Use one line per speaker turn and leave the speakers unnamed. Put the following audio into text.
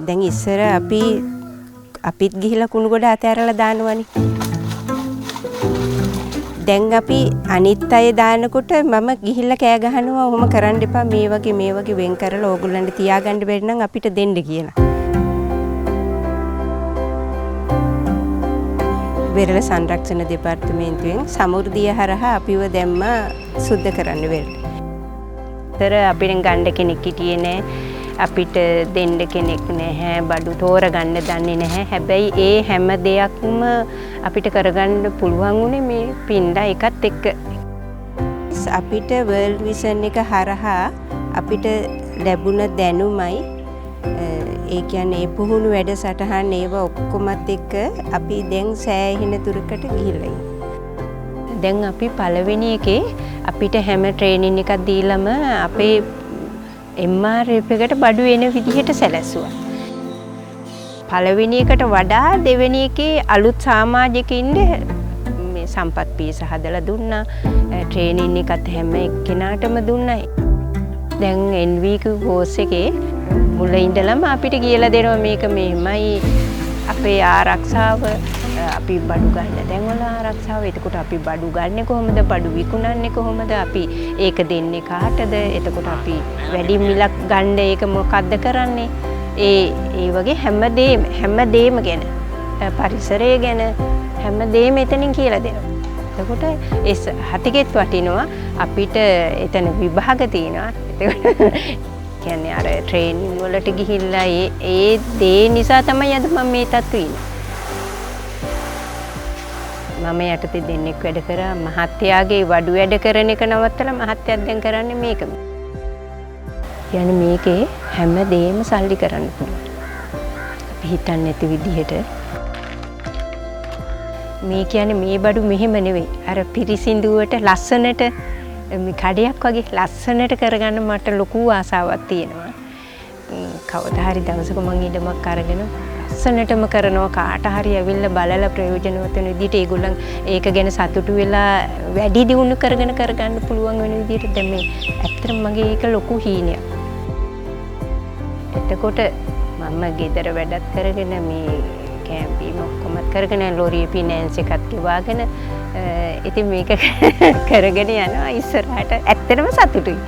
දැන් ඉස්සර අපිත් ගිහිලා කුණු ගොඩ අතෑරලා දානවනේ. දැන් අපි අනිත් අය දානකොට මම ගිහිල්ලා කෑ ගහනවා ඔහොම කරන්න එපා මේ වගේ වෙන් කරලා ඕගොල්ලන්ට තියාගන්න බැරි නම් අපිට දෙන්න කියලා. වෙරළ සංරක්ෂණ දෙපාර්තමේන්තුවෙන් සමෘද්ධිය හරහා අපිව දැම්ම සුද්ධ කරන්න වෙරළ. තර අපිට ගන්න කෙනෙක් හිටියේ නෑ. අපිට දෙන්න කෙනෙක් නැහැ. බඩු තෝරගන්න දන්නේ නැහැ. හැබැයි ඒ හැම දෙයක්ම අපිට කරගන්න පුළුවන් උනේ මේ පින්ඩා එකත් එක්ක. අපිට වර්ල්ඩ් විෂන් එක හරහා අපිට ලැබුණ දැනුමයි ඒ කියන්නේ පුහුණු වැඩසටහන් ඒව ඔක්කොමත් එක්ක අපි දැන් සෑහෙන දුරකට ගිහිල්ලා ඉන්නේ. දැන් අපි පළවෙනි එකේ අපිට හැම ට්‍රේනින් එකක් දීලම අපේ MRF එකට බඩු එන විදිහට සැලැස්සුවා. පළවෙනි එකට වඩා දෙවෙනි එකේ අලුත් සමාජිකින්ද මේ සම්පත් පීස හදලා දුන්නා. ට්‍රේනින් එකත් හැම එක්කෙනාටම දුන්නා. දැන් NVQ කෝස් එකේ මුල ඉඳලම අපිට කියලා දෙනවා මේක මෙහෙමයි අපේ ආරක්ෂාව අපි බඩු ගන්න දැන් වල ආරක්ෂාව. එතකොට අපි බඩු ගන්නෙ කොහොමද? බඩු විකුණන්නේ කොහොමද? අපි ඒක දෙන්නේ කාටද? එතකොට අපි වැඩි මිලක් ගන්න ඒක මොකද්ද කරන්නේ? ඒ වගේ හැමදේම ගැන පරිසරය ගැන හැමදේම එතනින් කියලා දෙනවා. එතකොට ඒ හතිගෙත් වටිනවා අපිට එතන විභාග තියෙනවා. කියන්නේ අර ට්‍රේනින් වලට ගිහිල්ලා ඒ දේ නිසා තමයි අද මම මේ තත්ත්වෙ ඉන්නේ. මම යටතේ දෙන්නෙක් වැඩ කරා මහත්තයාගේ වඩු වැඩ කරන එක නවත්තලා මහත්තයාත් දැන් කරන්නේ මේකම. කියන්නේ මේකේ හැම දෙයක්ම සල්ලි කරන්න පුළුවන්. අපි හිතන්නේ නැති විදිහට මේ කියන්නේ මේ බඩු මෙහෙම නෙවෙයි. අර පිරිසිදුවට ලස්සනට මේ කඩයක් වගේ ලස්සනට කරගන්න මට ලොකු ආසාවක් තියෙනවා. කවදා හරි දවසක මම ඉඩමක් අරගෙන ලස්සනටම කරනවා. කාට හරි ඇවිල්ලා බලලා ප්‍රයෝජනවත් වෙන විදිහට ඒගොල්ලන් ඒක ගැන සතුටු වෙලා වැඩි දියුණු කරගන්න පුළුවන් වෙන විදිහට දැන් මේ ඇත්තටම මගේ ඒක ලොකු හීනයක්. එතකොට මම ගෙදර වැඩත් කරගෙන මේ කැම්පින් ඔක්කොමත් කරගෙන ලෝරිය ෆිනෑන්ස් එකත් ගෙවාගෙන ඉතින් මේක කරගෙන යනවා ඉස්සරහට ඇත්තටම සතුටුයි.